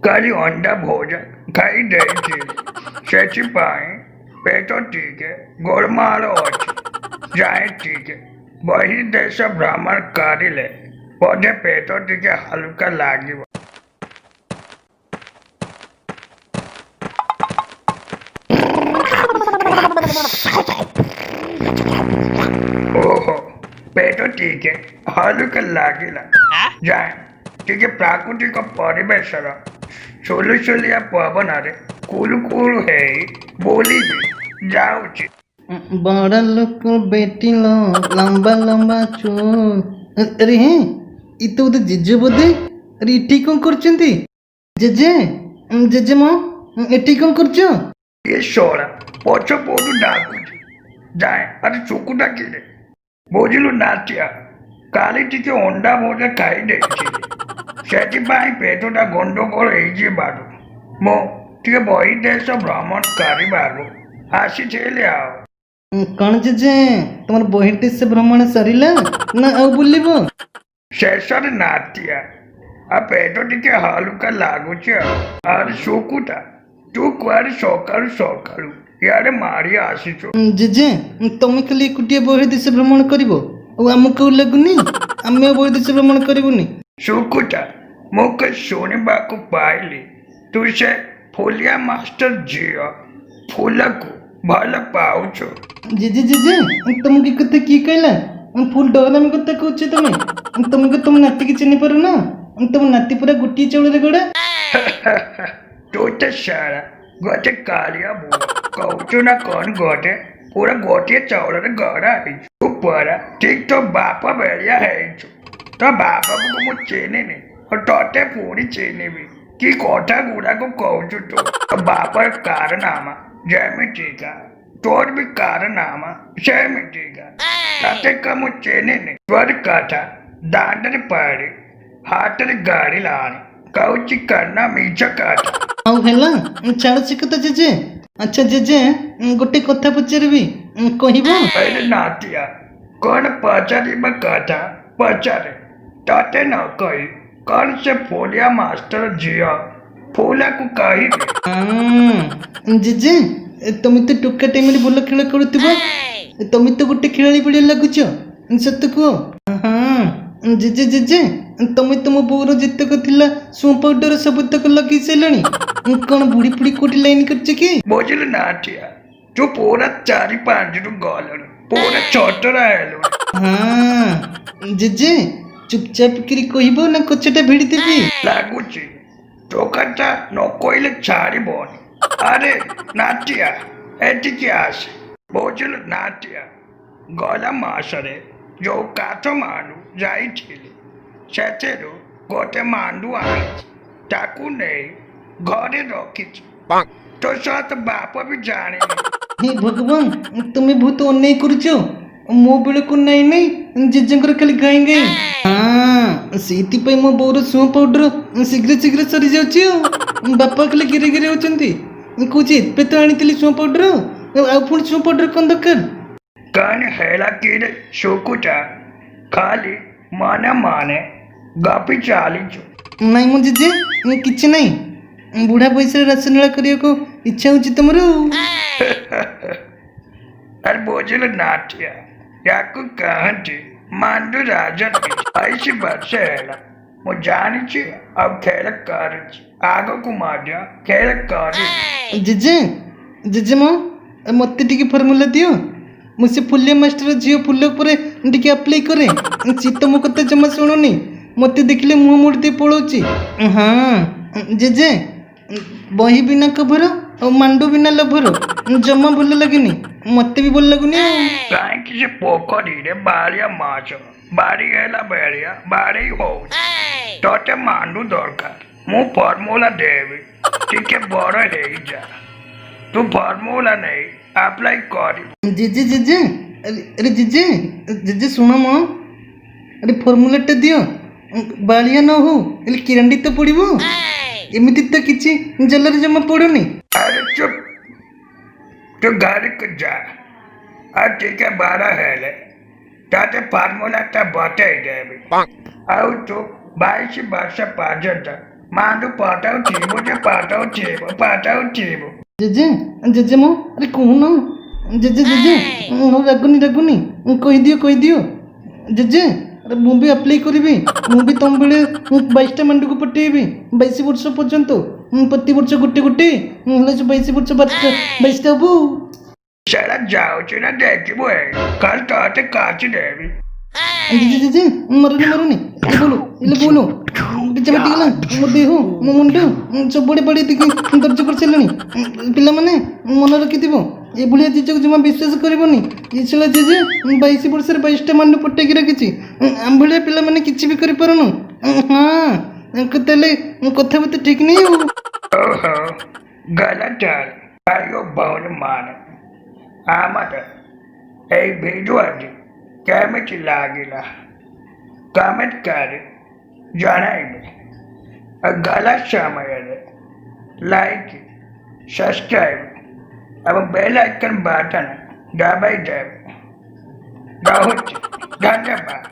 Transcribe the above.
କାଲି ଅଣ୍ଡା ଭଜା ଖାଇ ଦେଇଥିଲି ସେଥିପାଇଁ ପେଟ ଟିକେ ଗୋଳମାଳ ଅଛି। ଯାଏ ଟିକେ ବହିର୍ଦେଶ ଭ୍ରମଣ କରିଲେ ବୋଧେ ପେଟ ଟିକେ ହାଲୁକା ଲାଗିବ। ଓହୋ ପେଟ ଟିକେ ହାଲୁକା ଲାଗିଲା। ଯାଏ ଟିକେ ପ୍ରାକୃତିକ ପରିବେଶର ସୁଲୁସୁଲିଆ ପବନରେ କୁଲୁ କୁଲୁ ହେଇ ବୁଲିବି ଯାଉଛି। बड़ा लोग बेटी लो लंबा लंबा चूल अरे हैं ये तो उधर जेजे बोधे अरे एठी कौन करचंती जेजे जेजे मां एठी कौन करचो ଏ ଶଳା ପଛ ପଟୁ ଡାକୁଛି। ଯାଏ ଆରେ ଚୁକୁ ଡାକିଲେ ବୁଝିଲୁ ନାଚିଆ କାଲି ଟିକେ ଅଣ୍ଡା ଭଜା ଖାଇ ଦେଇଥିଲି ସେଥିପାଇଁ ପେଟଟା ଗଣ୍ଡଗୋଳ ହେଇଯିବାରୁ ମୁଁ ଟିକେ ବହିର୍ଦେଶ ଭ୍ରମଣ କରିବାରୁ ଆସିଥିଲି ଆଉ। कौन जेजे तुम्हारे बहिर्देश से भ्रमण सरिला ना ଆଉ ବୁଲିବ ଶେଷରେ ନାଚିଆ ଆଉ ପେଟ ଟିକେ ହାଲୁକା ଲାଗୁଛି ଆଉ। ଆରେ ଶୁକୁଟା ତୁ କୁଆଡ଼େ ସକାଳୁ ସକାଳୁ ଇଆଡ଼େ ମାଡ଼ି ଆସିଛୁ। जेजे ତମେ ଖାଲି ଏକୁଟିଆ ବହିର୍ଦେଶ ଭ୍ରମଣ କରିବ ଆଉ ଆମକୁ ଆଉ ଲାଗୁନି ଆମେ ଆଉ ବହିର୍ଦେଶ ଭ୍ରମଣ କରିବୁନି ଶୁକୁଟା ମୁଁ ଶୁଣିବାକୁ ପାଇଲି ତୁ ସେ ଫୁଲିଆ ମାଷ୍ଟର ଝିଅ ଫୁଲକୁ ଭଲ ପାଉଛୁ। जेजे जेजे तुमके कते की कहला फुल डरामी कते कहछ तुमके तुम नाती की चिन्ह पारो ना तुम नाती पूरा गुटी चौଳରେ गड़ा ତୁ ତ ସାରା ଗୋଟେ କାଳିଆ ବୁଅ କହୁଛୁ ନା କ'ଣ ଗୋଟେ ପୁରା ଗୋଟିଏ ଚାଉଳରେ ଗଡ଼ା ହେଇଛୁ। ତୁ ପରା ଠିକ ତୋ ବାପ ଭଳିଆ ହେଇଛୁ। ତୋ ବାପକୁ ମୁଁ ଚିହ୍ନିନି ତତେ ପୁଣି ଚିହ୍ନିବି କି କଥା ଗୁଡ଼ାକ କହୁଛୁ ତୁ। ତୋ ବାପର କାରନାମା ଯେମିତିକା ତୋର ବି କାରନାମା ସେମିତିକା ତତେ ମୁଁ ଚିହ୍ନିନି। ତୋର କଥା ଦାଣ୍ଡରେ ପାଡ଼ି ହାତରେ ଗାଡ଼ିଲାଣି କହୁଛି କନା ମିଛ କଥା। ଆଉ ହେଲା ଛାଡ଼ ସେ କଥା ଯେଜେ ଆଚ୍ଛା ଯେଜେ ଗୋଟେ କଥା ପଚାରିବି କହିବ अरे नातिया कौन पचारी में कथा पचारे ताते न कही कौन से फूलिया मास्टर जिया फूला को कही जेजे ତମେ ତ ଟୋକା ଟାଇମରେ ଭଲ ଖେଳ ଖେଳୁଥିବ ତମେ ତ ଗୋଟେ ଖେଳାଳି ଭଳିଆ ଲାଗୁଛ ସତ କୁହ ହଁ ଜେଜେ ଜେଜେ ତମେ ତମ ବୋଉର ଯେତକ ଥିଲା ସୁଁ ପାଉଡର ସବୁତକ ଲଗେଇ ସାରିଲଣି କ'ଣ ବୁଢ଼ୀ ଫୁଡ଼ି କୋଉଠି ଲାଇନ୍ କରିଛ କି बुझल नातिया तू पूरा चारी पांच रू गलण पूरा छोटरा हेलु ହଁ ଜେଜେ ଚୁପଚାପ କିରି କହିବ ନା କଚଟା ଭିଡ଼ି ଦେବି ଲାଗୁଛି ତୋ କଥା ନ କହିଲେ ଛାଡ଼ିବନି। ଆରେ ନାତିଆ ଏଠିକି ଆସେ ବୁଝିଲୁ ନାତିଆ ଗଲା ମାସରେ ଯୋଉ କାଠମାଣ୍ଡୁ ଯାଇଥିଲି ସେଥିରୁ ଗୋଟେ ମାଣ୍ଡୁ ଆଣିଛି ତାକୁ ନେଇ ଘରେ ରଖିଛି। ତୋ ସହିତ ବାପ ବି ଜାଣିନି। ହେ ଭଗବାନ ତୁମେ ବହୁତ ଅନ୍ୟାୟ କରୁଛ ମୋ ବେଳକୁ ନାଇଁ ନାଇଁ ଜେଜେଙ୍କର ଖାଲି ଗାଈ ଗାଈ ହଁ ସେଇଥିପାଇଁ ମୋ ବୋଉର ସୁଁ ପାଉଡର ଶୀଘ୍ର ଶୀଘ୍ର ସରିଯାଉଛି ଆଉ ବାପା ଖାଲି ଗିରେ ଗିରେ ହଉଛନ୍ତି କହୁଛି ଏବେ ତ ଆଣିଥିଲି ସୁଁ ପାଉଡର ଆଉ ପୁଣି ସୁଁ ପାଉଡର କ'ଣ ଦରକାର କ'ଣ ହେଲା କିରେ ଶୁକୁଟା ଖାଲି ମନେ ମନେ ଗପି ଚାଲିଛୁ। ନାଇଁ ମୁଁ ଜେଜେ କିଛି ନାହିଁ ବୁଢ଼ା ପଇସାରେ ରାସନୀଳା କରିବାକୁ ଇଚ୍ଛା ହଉଛି ତମର ଆରେ ବୁଝିଲୁ ନାଟିଆ ୟାକୁ କହନ୍ତି ମାଣ୍ଡୁ ରାଜନୀତି 22 ବର୍ଷ ହେଲା ମୁଁ ଜାଣିଛି ଆଉ ଖେଳ କରୁଛି ଆଗକୁ ମଧ୍ୟ ଖେଳ କରିବି। ଜେଜେ ଜେଜେମା ମୋତେ ଟିକେ ଫର୍ମୁଲା ଦିଅ ମୁଁ ସେ ଫୁଲିଆ ମାଷ୍ଟର ଝିଅ ଫୁଲ ଉପରେ ଟିକେ ଆପ୍ଲାଏ କରେ ସେ ତ ମୋ କଥା ଜମା ଶୁଣୁନି ମୋତେ ଦେଖିଲେ ମୁହଁ ମୋଡ଼ି ଦେଇ ପଳାଉଛି ହଁ ଜେଜେ ବହି ବିନା କଭର ଆଉ ମାଣ୍ଡୁ ବିନା ଲଭର ଜମା ଭଲ ଲାଗେନି ମୋତେ ବି ଭଲ ଲାଗୁନି ଆଉ କାହିଁକି ସେ ପୋଖରୀରେ ବାଳିଆ ମାଛ ବାଡ଼ି ହେଲା ବେଳିଆ ବାଡ଼େଇ ହଉଛି ତତେ ମାଣ୍ଡୁ ଦରକାର ମୁଁ ଫର୍ମୁଲା ଦେବି ଟିକେ ବଡ଼ ହେଇଯା ତୁ ଫର୍ମୁଲା ନେଇ ଆପ୍ଲାଏ କରିବୁ। ଜେଜେ ଜେଜେ ଆରେ ଜେଜେ ଜେଜେ ଶୁଣ ମ ଆରେ ଫର୍ମୁଲାଟା ଦିଅ ବାଳିଆ ନ ହଉ ହେଲେ କିରାଣ୍ଡି ତ ପଡ଼ିବ ଏମିତି ତ କିଛି ଜଲରେ ଜମା ପଡ଼ୁନି अरे चुप तू घर को जा और ठीक है 12 हेले ताते फार्मूला ता बते देवी आउ तू 22 वर्ष पर्यंत ମାଣ୍ଡୁ ପାଟାଉଥିବ। ଜେଜେ ଜେଜେମା ଆରେ କହୁନ ଜେଜେ ରାଗୁନି କହିଦିଅ ଜେଜେ ଆରେ ମୁଁ ବି ଆପ୍ଲାଏ କରିବି। ମୁଁ ବି ତମ ବେଳେ 22ଟା ମାଣ୍ଡୁକୁ ପଠେଇବି 22 ବର୍ଷ ପର୍ଯ୍ୟନ୍ତ। ପ୍ରତି ବର୍ଷ ଗୋଟେ ହେଲେ 22 ବର୍ଷ 22ଟା ହବ। ସେଟା ଯାଉଛି ନା ଦେଖିବୁ କାଲି ତତେ କାଟିଦେବି। ଜେଜେ ମରୁନି ଇଲେ ବୋलो ପିଛା ବାଟିଗଲା ମୋ ଦେହ ମୋ ମୁଣ୍ଡ ସବୁଆଡ଼େ ବାଡ଼ି ଦେଖି ଦର୍ଜ କରିସାରିଲାଣି। ପିଲାମାନେ ମନେ ରଖିଥିବ ଏଭଳିଆ ଜେଜେକୁ ଜମା ବିଶ୍ୱାସ କରିବନି। ଇସଲା ଜେଜେ 22 ବର୍ଷରେ 22ଟା ମାଣ୍ଡୁ ପଟେଇକି ରଖିଛି। ଆମ ଭଳିଆ ପିଲାମାନେ କିଛି ବି କରିପାରୁନୁ। ହଁ ତାହେଲେ କଥାବାର୍ତ୍ତା ଠିକ୍ ନାହିଁ ଆଉ। ଓହୋ ଗଲତ ଆयो ବହୁତ ମାନ ଆମର ଏଇ ଭିଡିଓଟି କେମିତି ଲାଗିଲା କମେଣ୍ଟ କରି ଜଣାଇବେ। ଗଲା ସମୟରେ ଲାଇକ୍ ସବସ୍କ୍ରାଇବ ଏବଂ ବେଲ୍ ଆଇକନ୍ ବଟନ ଦବାଇ ଦେବେ। ରହୁଛି ଧନ୍ୟବାଦ।